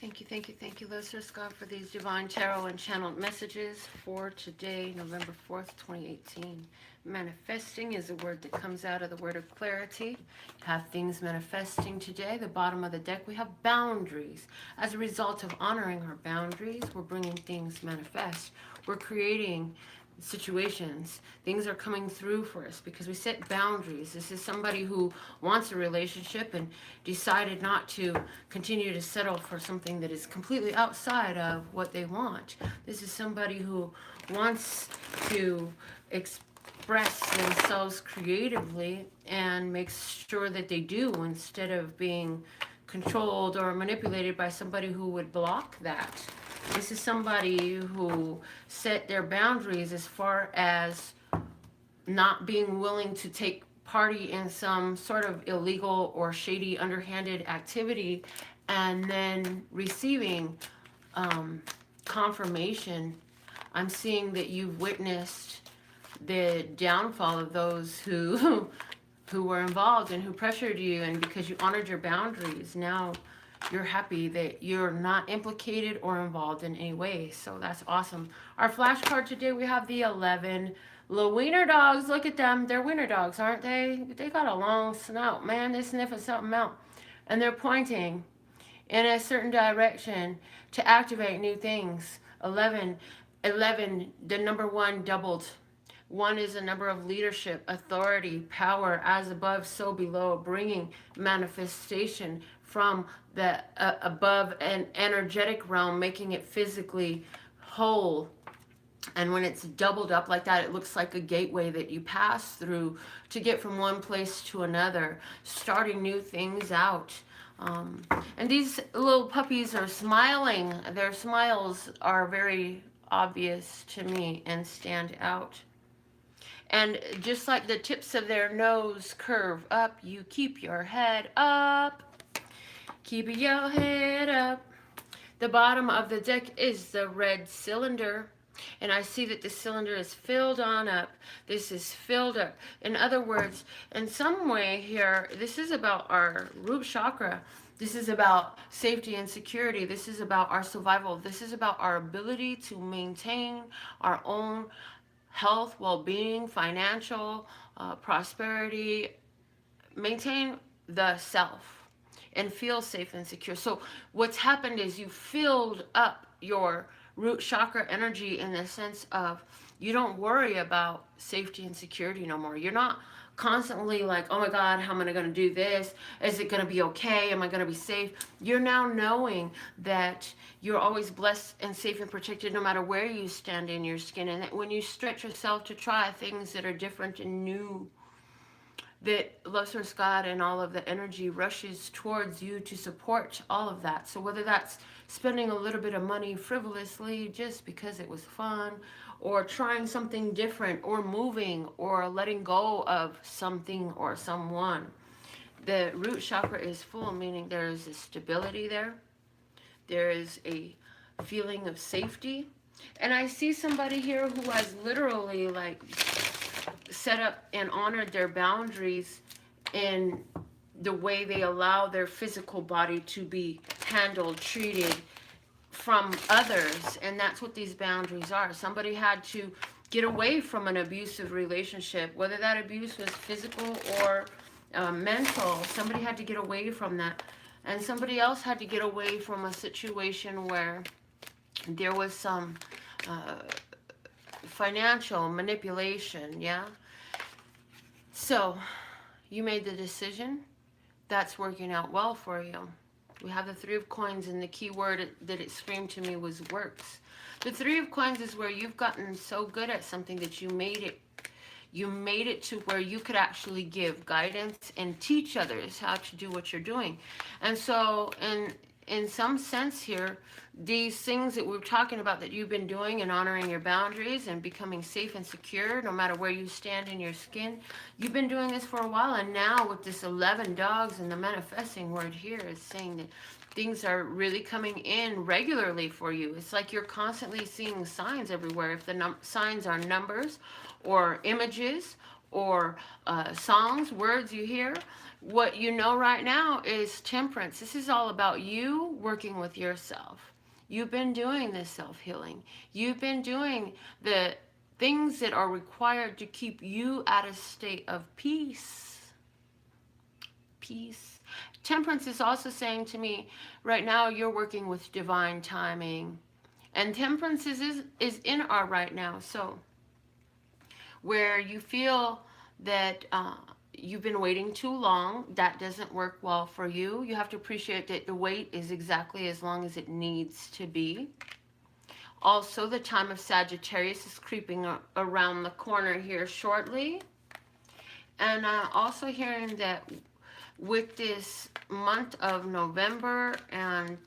Thank you, listeners, God, for these divine tarot and channeled messages for today, November 4th, 2018. Manifesting is a word that comes out of the word of clarity. You have things manifesting today. The bottom of the deck, we have boundaries. As a result of honoring our boundaries, we're bringing things manifest. We're creating situations. Things are coming through for us because we set boundaries. This is somebody who wants a relationship and decided not to continue to settle for something that is completely outside of what they want. This is somebody who wants to express themselves creatively and makes sure that they do, instead of being controlled or manipulated by somebody who would block that. This is somebody who set their boundaries as far as not being willing to take party in some sort of illegal or shady, underhanded activity, and then receiving confirmation. I'm seeing that you've witnessed the downfall of those who were involved and who pressured you, and because you honored your boundaries, now you're happy that you're not implicated or involved in any way. So that's awesome. Our flash card today, we have the 11. Little wiener dogs, look at them. They're wiener dogs, aren't they? They got a long snout. Man, they're sniffing something out. And they're pointing in a certain direction to activate new things. 11, the number 1 doubled. 1 is a number of leadership, authority, power, as above, so below, bringing manifestation from the above and energetic realm, making it physically whole. And when it's doubled up like that, it looks like a gateway that you pass through to get from one place to another, starting new things out. And these little puppies are smiling. Their smiles are very obvious to me and stand out. And just like the tips of their nose curve up, you keep your head up. Keep your head up. The bottom of the deck is the red cylinder. And I see that the cylinder is filled on up. This is filled up. In other words, in some way here, this is about our root chakra. This is about safety and security. This is about our survival. This is about our ability to maintain our own health, well-being, financial prosperity, maintain the self and feel safe and secure. So what's happened is you filled up your root chakra energy in the sense of you don't worry about safety and security no more. You're not constantly like, oh my God, how am I going to do this? Is it going to be okay? Am I going to be safe? You're now knowing that you're always blessed and safe and protected no matter where you stand in your skin. And that when you stretch yourself to try things that are different and new, that Love Source God and all of the energy rushes towards you to support all of that. So whether that's spending a little bit of money frivolously just because it was fun, or trying something different, or moving, or letting go of something or someone, the root chakra is full, meaning there is a stability there. There is a feeling of safety. And I see somebody here who has literally like set up and honored their boundaries in the way they allow their physical body to be handled, treated from others. And that's what these boundaries are. Somebody had to get away from an abusive relationship, whether that abuse was physical or mental. Somebody had to get away from that. And somebody else had to get away from a situation where there was some financial manipulation, yeah? So you made the decision. That's working out well for you. We have the 3 of coins, and the key word that it screamed to me was works. The 3 of coins is where you've gotten so good at something that you made it to where you could actually give guidance and teach others how to do what you're doing. And so in some sense here, these things that we're talking about that you've been doing and honoring your boundaries and becoming safe and secure no matter where you stand in your skin, you've been doing this for a while. And now with this 11 dogs and the manifesting word here is saying that things are really coming in regularly for you. It's like you're constantly seeing signs everywhere. If the signs are numbers or images or songs, words you hear. What you know right now is temperance. This is all about you working with yourself. You've been doing this self-healing. You've been doing the things that are required to keep you at a state of peace. Peace. Temperance is also saying to me, right now you're working with divine timing. And temperance is in our right now. So where you feel that you've been waiting too long, that doesn't work well for you. You have to appreciate that the wait is exactly as long as it needs to be. Also, the time of Sagittarius is creeping around the corner here shortly. And also hearing that with this month of November and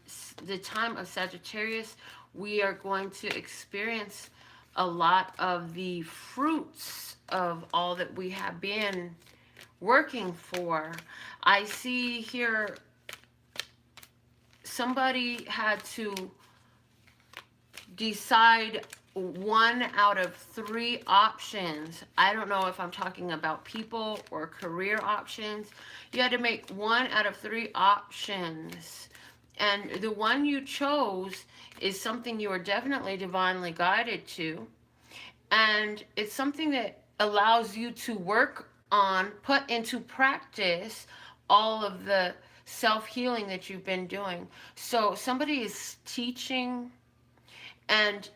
the time of Sagittarius, we are going to experience a lot of the fruits of all that we have been working for. I see here somebody had to decide 1 out of 3 options. I don't know if I'm talking about people or career options. You had to make 1 out of 3 options. And the one you chose is something you are definitely divinely guided to. And it's something that allows you to work on, put into practice all of the self-healing that you've been doing. So somebody is teaching, and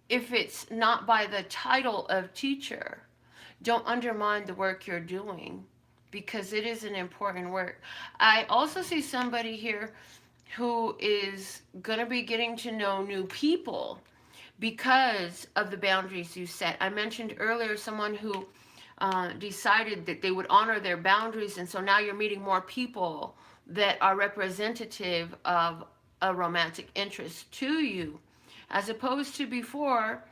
if it's not by the title of teacher, don't undermine the work you're doing, because it is an important work. I also see somebody here who is going to be getting to know new people because of the boundaries you set. I mentioned earlier someone who decided that they would honor their boundaries, and so now you're meeting more people that are representative of a romantic interest to you, as opposed to before,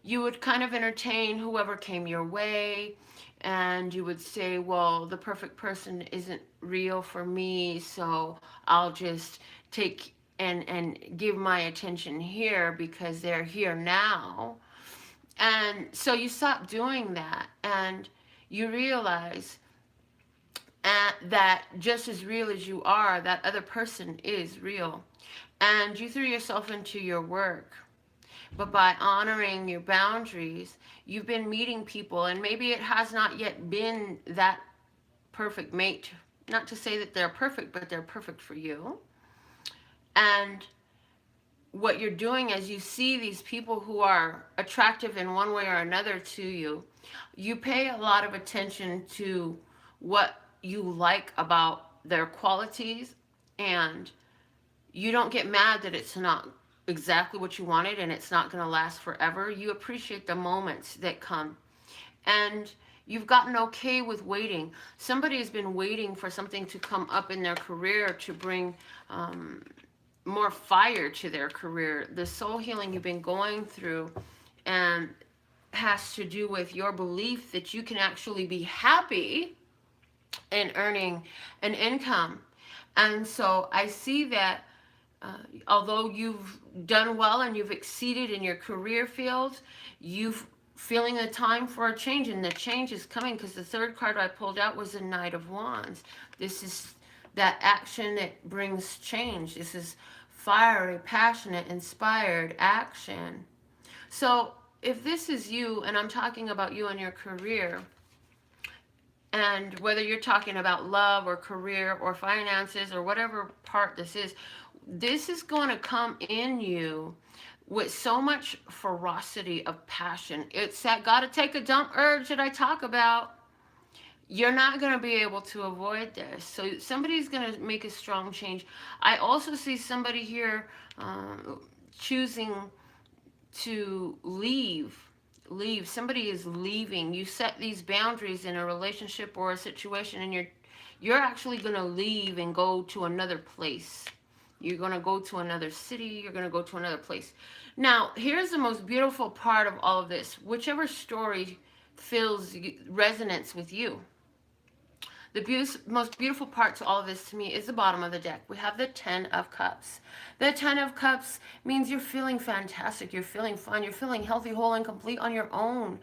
you would kind of entertain whoever came your way, and you would say, well, the perfect person isn't real for me, so I'll just take and give my attention here because they're here now. And so you stop doing that, and you realize that just as real as you are, that other person is real. And you threw yourself into your work. But by honoring your boundaries, you've been meeting people, and maybe it has not yet been that perfect mate. Not to say that they're perfect, but they're perfect for you. And what you're doing as you see these people who are attractive in one way or another to you, you pay a lot of attention to what you like about their qualities, and you don't get mad that it's not exactly what you wanted and it's not going to last forever. You appreciate the moments that come, and you've gotten okay with waiting. Somebody has been waiting for something to come up in their career to bring more fire to their career. The soul healing you've been going through and has to do with your belief that you can actually be happy in earning an income. And so I see that although you've done well and you've exceeded in your career field, you've feeling the time for a change, and the change is coming, because the third card I pulled out was the Knight of Wands. This is that action that brings change. This is fiery, passionate, inspired action. So if this is you, and I'm talking about you and your career, and whether you're talking about love or career or finances or whatever part this is going to come in you with so much ferocity of passion. It's that gotta take a dump urge that I talk about. You're not going to be able to avoid this. So somebody's going to make a strong change. I also see somebody here choosing to leave. Somebody is leaving. You set these boundaries in a relationship or a situation, and you're actually going to leave and go to another place. You're going to go to another city. You're going to go to another place. Now, here's the most beautiful part of all of this. Whichever story feels resonance with you. The most beautiful part to all of this to me is the bottom of the deck. We have the 10 of Cups. The 10 of Cups means you're feeling fantastic. You're feeling fun. You're feeling healthy, whole, and complete on your own.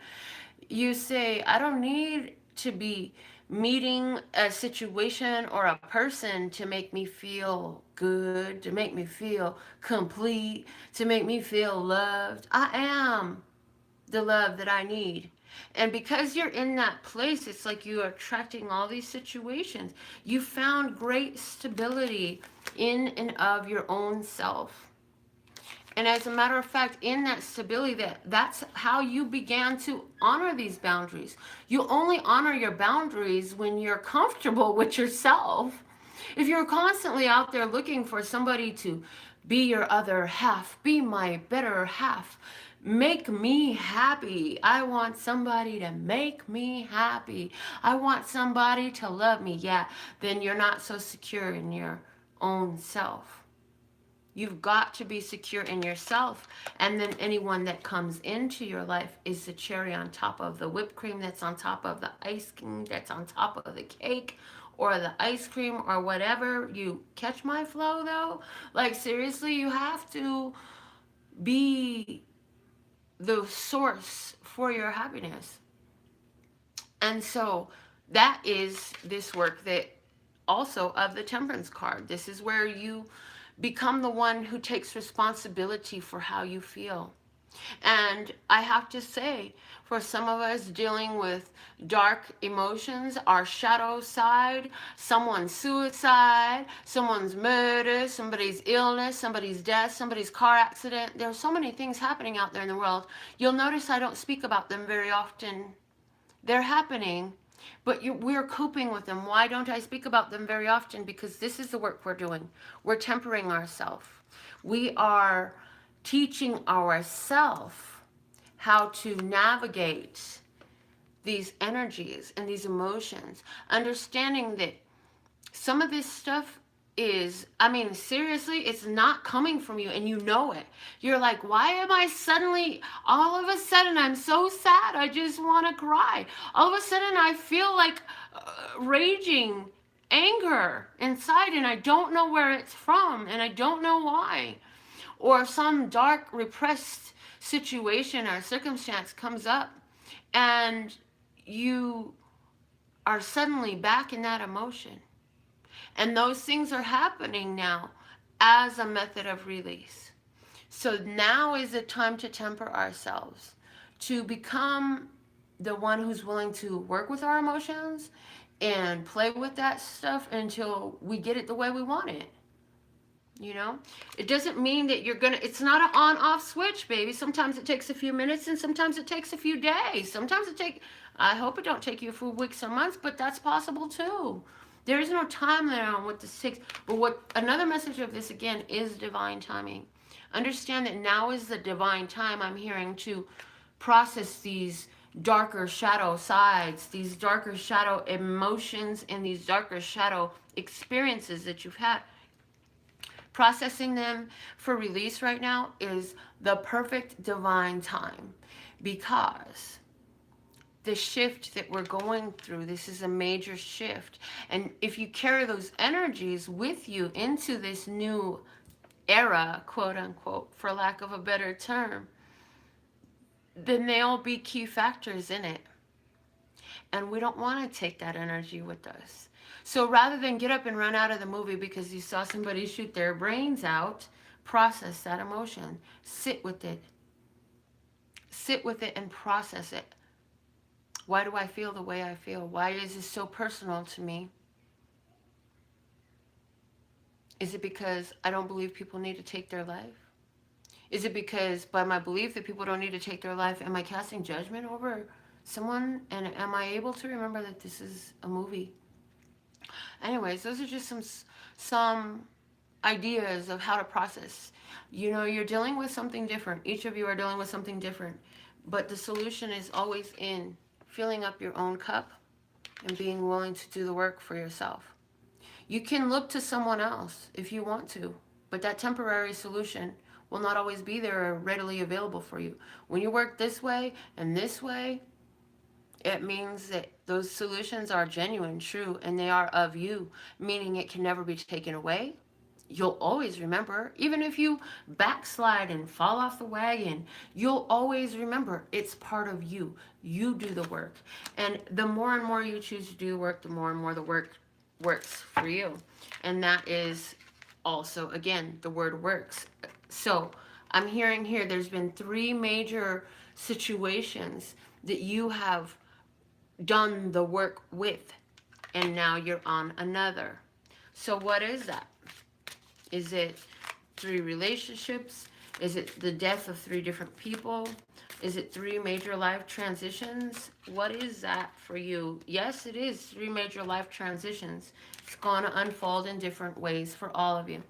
you say, I don't need to be meeting a situation or a person to make me feel good, to make me feel complete, to make me feel loved. I am the love that I need. And because you're in that place, it's like you are attracting all these situations. You found great stability in and of your own self. And as a matter of fact, in that stability, that's how you began to honor these boundaries. You only honor your boundaries when you're comfortable with yourself. If you're constantly out there looking for somebody to be your other half, be my better half, make me happy. I want somebody to make me happy. I want somebody to love me. Yeah, then you're not so secure in your own self. You've got to be secure in yourself. And then anyone that comes into your life is the cherry on top of the whipped cream, that's on top of the ice cream, that's on top of the cake or the ice cream or whatever. You catch my flow though? Like seriously, you have to be the source for your happiness. And so that is this work that also of the temperance card. This is where you become the one who takes responsibility for how you feel. And I have to say, for some of us dealing with dark emotions, our shadow side, someone's suicide, someone's murder, somebody's illness, somebody's death, somebody's car accident. There are so many things happening out there in the world. You'll notice I don't speak about them very often. They're happening, but we're coping with them. Why don't I speak about them very often? Because this is the work we're doing. We're tempering ourselves. We are teaching ourselves how to navigate these energies and these emotions, understanding that some of this stuff is, I mean, seriously, it's not coming from you and you know it. You're like, why am I suddenly, all of a sudden, I'm so sad, I just want to cry. All of a sudden, I feel like raging anger inside and I don't know where it's from and I don't know why. Or some dark, repressed situation or circumstance comes up and you are suddenly back in that emotion. And those things are happening now as a method of release. So now is the time to temper ourselves, to become the one who's willing to work with our emotions and play with that stuff until we get it the way we want it. You know, it doesn't mean that you're gonna, it's not an on-off switch, baby. Sometimes it takes a few minutes and sometimes it takes a few days. Sometimes it take, I hope it don't take you a few weeks or months, but that's possible too. There is no time limit on what this takes. But what another message of this again is divine timing. Understand that now is the divine time, I'm hearing, to process these darker shadow sides, these darker shadow emotions, and these darker shadow experiences that you've had. Processing them for release right now is the perfect divine time, because the shift that we're going through, this is a major shift. And if you carry those energies with you into this new era, quote unquote, for lack of a better term, then they'll be key factors in it. And we don't want to take that energy with us. So rather than get up and run out of the movie because you saw somebody shoot their brains out, process that emotion. Sit with it. Sit with it and process it. Why do I feel the way I feel? Why is this so personal to me? Is it because I don't believe people need to take their life? Is it because by my belief that people don't need to take their life, am I casting judgment over someone? And am I able to remember that this is a movie? Anyways, those are just some ideas of how to process. You know, you're dealing with something different. Each of you are dealing with something different. But the solution is always in filling up your own cup and being willing to do the work for yourself. You can look to someone else if you want to, but that temporary solution will not always be there or readily available for you. When you work this way and this way, it means that those solutions are genuine, true, and they are of you, meaning it can never be taken away. you'll always remember. Even if you backslide and fall off the wagon, you'll always remember it's part of you. You do the work. And the more and more you choose to do the work, the more and more the work works for you. And that is also, again, the word works. So I'm hearing here there's been 3 major situations that you have done the work with, and now you're on another. So what is that? Is it 3 relationships? Is it the death of 3 different people? Is it 3 major life transitions? What is that for you? Yes, it is 3 major life transitions. It's going to unfold in different ways for all of you.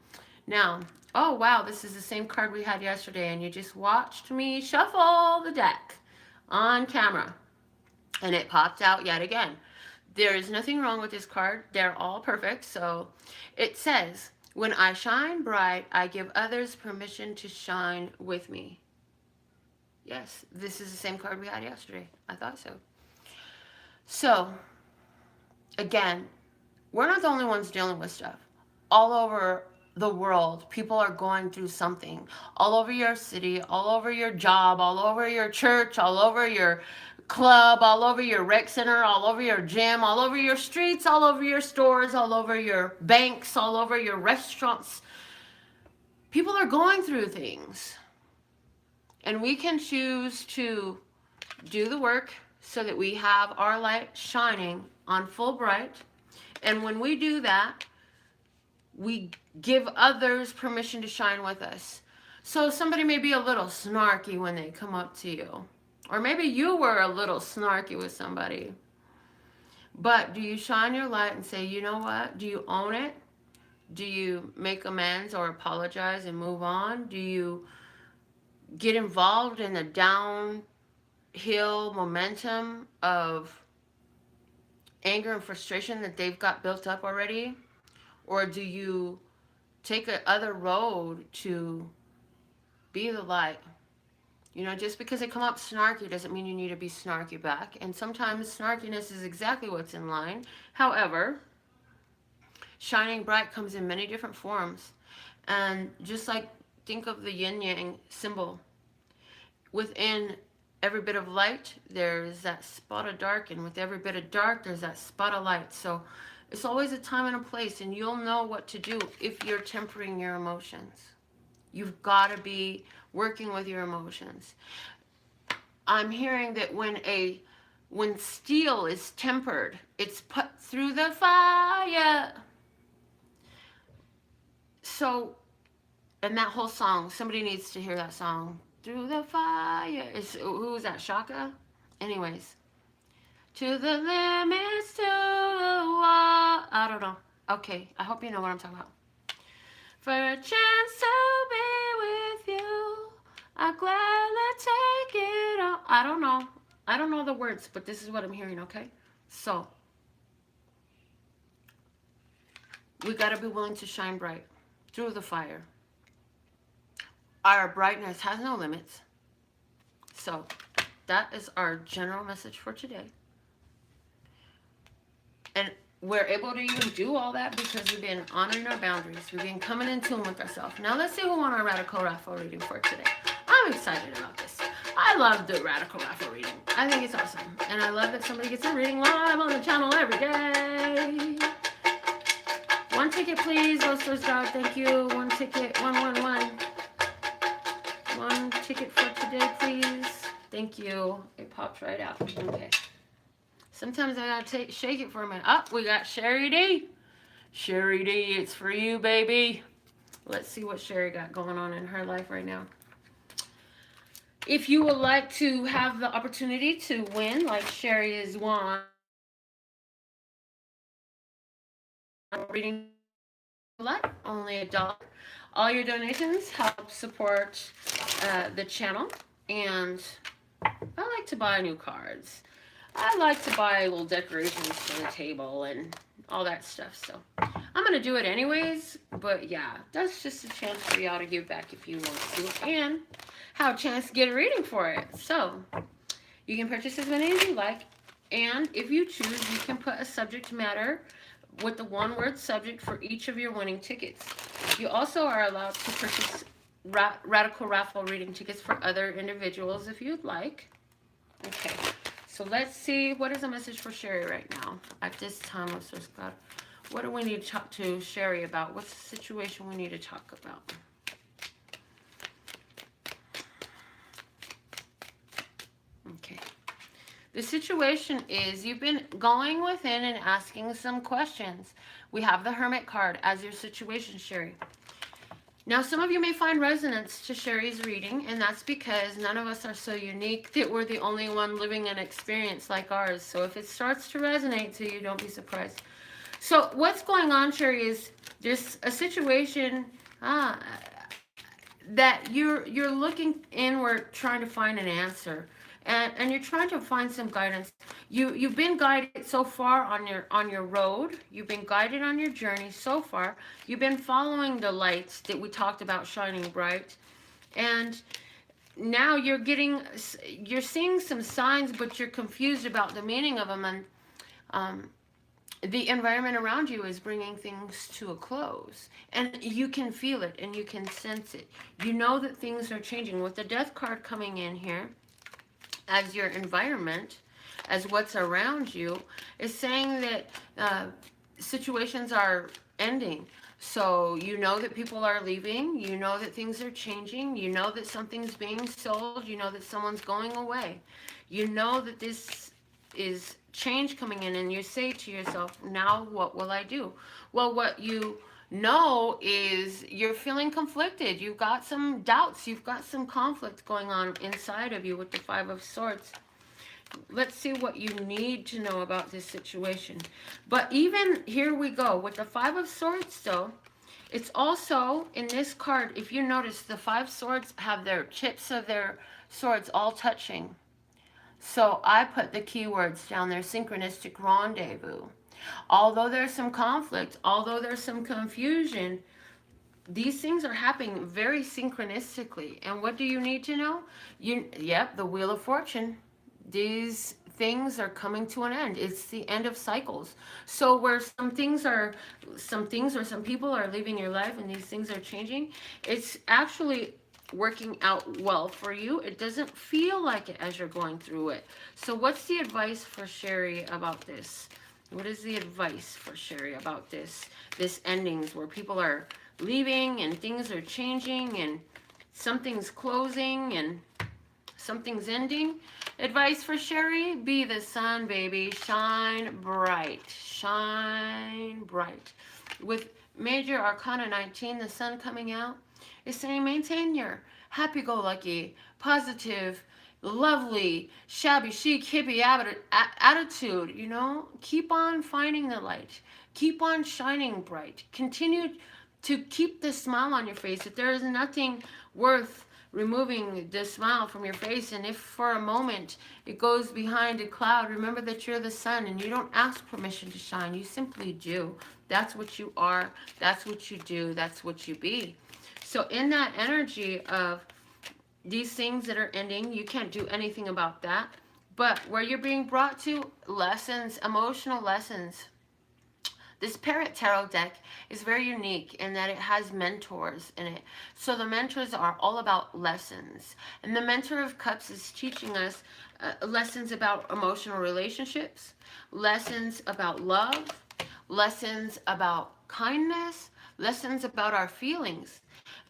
Now, oh wow, this is the same card we had yesterday, and you just watched me shuffle the deck on camera, and it popped out yet again. There is nothing wrong with this card. They're all perfect. So it says, when I shine bright, I give others permission to shine with me. Yes, this is the same card we had yesterday. I thought so. So, again, we're not the only ones dealing with stuff. All over the world, people are going through something. All over your city, all over your job, all over your church, all over your club, all over your rec center, all over your gym, all over your streets, all over your stores, all over your banks, all over your restaurants. People are going through things. And we can choose to do the work so that we have our light shining on full bright. And when we do that, we give others permission to shine with us. So somebody may be a little snarky when they come up to you. Or maybe you were a little snarky with somebody. But do you shine your light and say, you know what? Do you own it? Do you make amends or apologize and move on? Do you get involved in the downhill momentum of anger and frustration that they've got built up already? Or do you take a other road to be the light? You know, just because they come up snarky doesn't mean you need to be snarky back. And sometimes snarkiness is exactly what's in line. However, shining bright comes in many different forms. And just like, think of the yin-yang symbol. Within every bit of light, there's that spot of dark. And with every bit of dark, there's that spot of light. So it's always a time and a place. And you'll know what to do if you're tempering your emotions. You've got to be working with your emotions. I'm hearing that when steel is tempered, it's put through the fire. So, and that whole song, somebody needs to hear that song. Through the fire. Who is that, Shaka? Anyways. To the limits, to the wall. I don't know. Okay, I hope you know what I'm talking about. For a chance to be with you, I'll gladly take it all. I don't know. I don't know the words, but this is what I'm hearing, okay? So, we got to be willing to shine bright through the fire. Our brightness has no limits. So, that is our general message for today. And we're able to even do all that because we've been honoring our boundaries. We've been coming in tune with ourselves. Now let's see who won our Radical Raffle reading for today. I'm excited about this. I love the Radical Raffle reading. I think it's awesome. And I love that somebody gets a reading live on the channel every day. 1 ticket, please. Roasters God, thank you. 1 ticket. 111. 1 ticket for today, please. Thank you. It popped right out. Okay. Sometimes I gotta shake it for a minute. Oh, we got Sherry D. Sherry D, it's for you, baby. Let's see what Sherry got going on in her life right now. If you would like to have the opportunity to win, like Sherry is won, reading only $1. All your donations help support the channel, and I like to buy new cards. I like to buy little decorations for the table and all that stuff. So I'm going to do it anyways. But yeah, that's just a chance for y'all to give back if you want to. And have a chance to get a reading for it. So you can purchase as many as you like. And if you choose, you can put a subject matter with the one-word subject for each of your winning tickets. You also are allowed to purchase radical raffle reading tickets for other individuals if you'd like. Okay, so let's see, what is a message for Sherry right now at this time of Source Cloud? What do we need to talk to Sherry about? What's the situation we need to talk about? Okay. The situation is you've been going within and asking some questions. We have the Hermit card as your situation, Sherry. Now, some of you may find resonance to Sherry's reading, and that's because none of us are so unique that we're the only one living an experience like ours. So if it starts to resonate to you, don't be surprised. So what's going on, Sherry, is there's a situation that you're looking inward, trying to find an answer. And you're trying to find some guidance. You've been guided so far on your road. You've been guided on your journey so far. You've been following the lights that we talked about shining bright, and now you're seeing some signs, but you're confused about the meaning of them. And the environment around you is bringing things to a close, and you can feel it and you can sense it. You know that things are changing with the Death card coming in here as your environment, as what's around you, is saying that situations are ending. So you know that people are leaving, you know that things are changing, you know that something's being sold, you know that someone's going away. You know that this is change coming in, and you say to yourself, now what will I do? Well, what you know is you're feeling conflicted. You've got some doubts. You've got some conflict going on inside of you with the Five of Swords. Let's see what you need to know about this situation. But even here we go with the Five of Swords, though. It's also in this card, if you notice, the Five Swords have their tips of their swords all touching. So I put the keywords down there: synchronistic rendezvous. Although there's some conflict, although there's some confusion, these things are happening very synchronistically. And what do you need to know? Yep, the Wheel of Fortune. These things are coming to an end. It's the end of cycles. So where some people are leaving your life and these things are changing, it's actually working out well for you. It doesn't feel like it as you're going through it. So what's the advice for Sherry about this? What is the advice for Sherry about this endings where people are leaving and things are changing and something's closing and something's ending? Advice for Sherry: be the sun, baby. Shine bright. Shine bright. With Major Arcana 19, the sun coming out, is saying maintain your happy-go-lucky, positive, lovely, shabby chic, hippie attitude, you know? Keep on finding the light. Keep on shining bright. Continue to keep the smile on your face. If there is nothing worth removing the smile from your face, and if for a moment it goes behind a cloud, remember that you're the sun and you don't ask permission to shine. You simply do. That's what you are. That's what you do. That's what you be. So in that energy of these things that are ending, you can't do anything about that. But where you're being brought to, lessons, emotional lessons. This Parrot Tarot deck is very unique in that it has mentors in it. So the mentors are all about lessons. And the Mentor of Cups is teaching us lessons about emotional relationships, lessons about love, lessons about kindness, lessons about our feelings.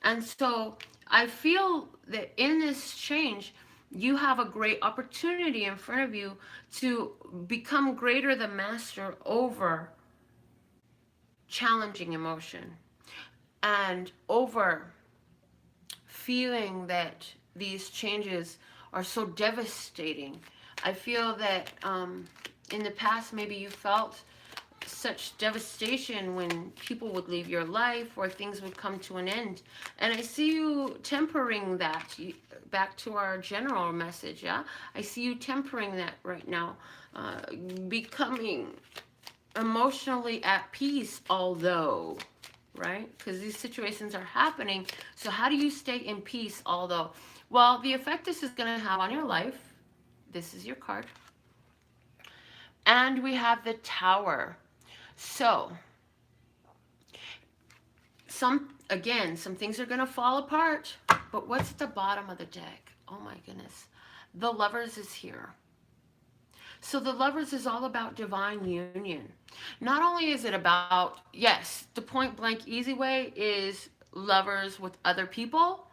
And so I feel that in this change, you have a great opportunity in front of you to become greater the master over challenging emotion and over feeling that these changes are so devastating. I feel that in the past, maybe you felt such devastation when people would leave your life or things would come to an end. And I see you tempering that. Back to our general message, yeah? I see you tempering that right now. Becoming emotionally at peace, although, right? Because these situations are happening. So how do you stay in peace, although? Well, the effect this is going to have on your life, this is your card. And we have the Tower. So, some things are going to fall apart, but what's at the bottom of the deck? Oh my goodness. The Lovers is here. So the Lovers is all about divine union. Not only is it about, yes, the point blank easy way is lovers with other people,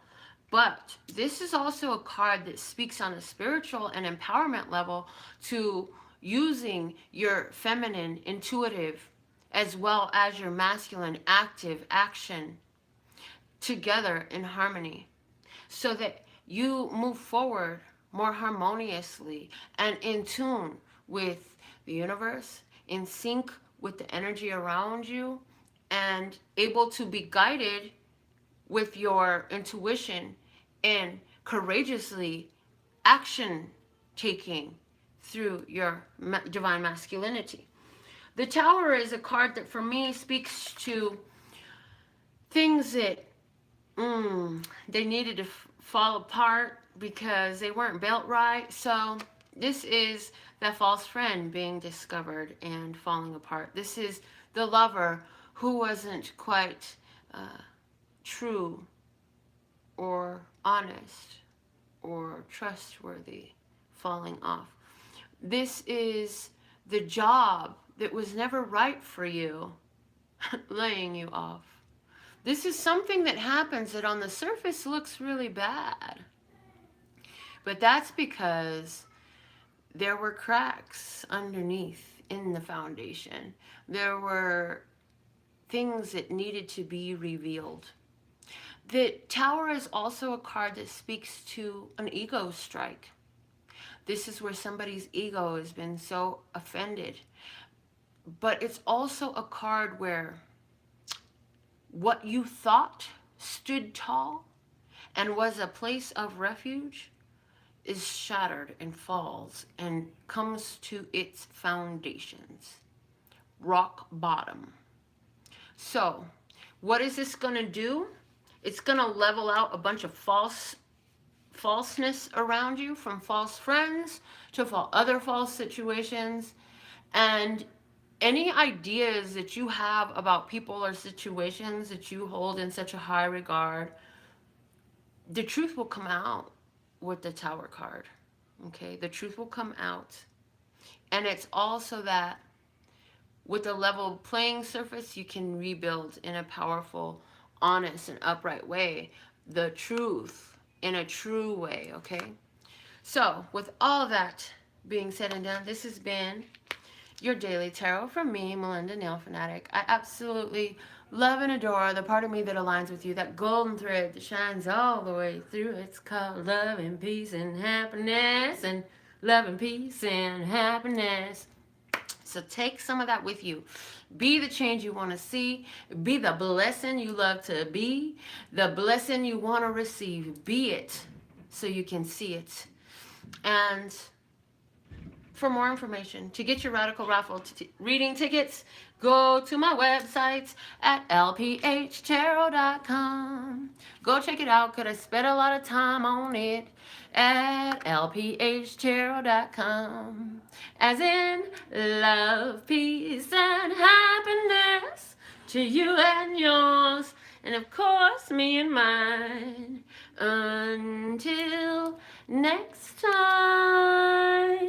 but this is also a card that speaks on a spiritual and empowerment level to using your feminine, intuitive, as well as your masculine, active action together in harmony so that you move forward more harmoniously and in tune with the universe, in sync with the energy around you, and able to be guided with your intuition and courageously action taking through your divine masculinity. The Tower is a card that for me speaks to things that they needed to fall apart because they weren't built right. So this is that false friend being discovered and falling apart. This is the lover who wasn't quite true or honest or trustworthy falling off. This is the job that was never right for you laying you off. This is something that happens that on the surface looks really bad. But that's because there were cracks underneath in the foundation. There were things that needed to be revealed. The Tower is also a card that speaks to an ego strike. This is where somebody's ego has been so offended. But it's also a card where what you thought stood tall and was a place of refuge is shattered and falls and comes to its foundations. Rock bottom. So, what is this going to do? It's going to level out a bunch of falseness around you, from false friends to other false situations, and any ideas that you have about people or situations that you hold in such a high regard, the truth will come out with the Tower card. Okay, the truth will come out. And it's also that with a level playing surface, you can rebuild in a powerful, honest, and upright way the truth in a true way. Okay, so with all that being said and done, this has been your daily tarot from me, Melinda, NailFanatic. I absolutely love and adore the part of me that aligns with you, that golden thread that shines all the way through. It's called love and peace and happiness, and love and peace and happiness. So take some of that with you. Be the change you want to see. Be the blessing you love to be. The blessing you want to receive. Be it so you can see it. And for more information, to get your Radical Raffle reading tickets, go to my website at LPHtarot.com. Go check it out, because I spent a lot of time on it at LPHtarot.com. As in, love, peace, and happiness to you and yours, and of course, me and mine. Until next time.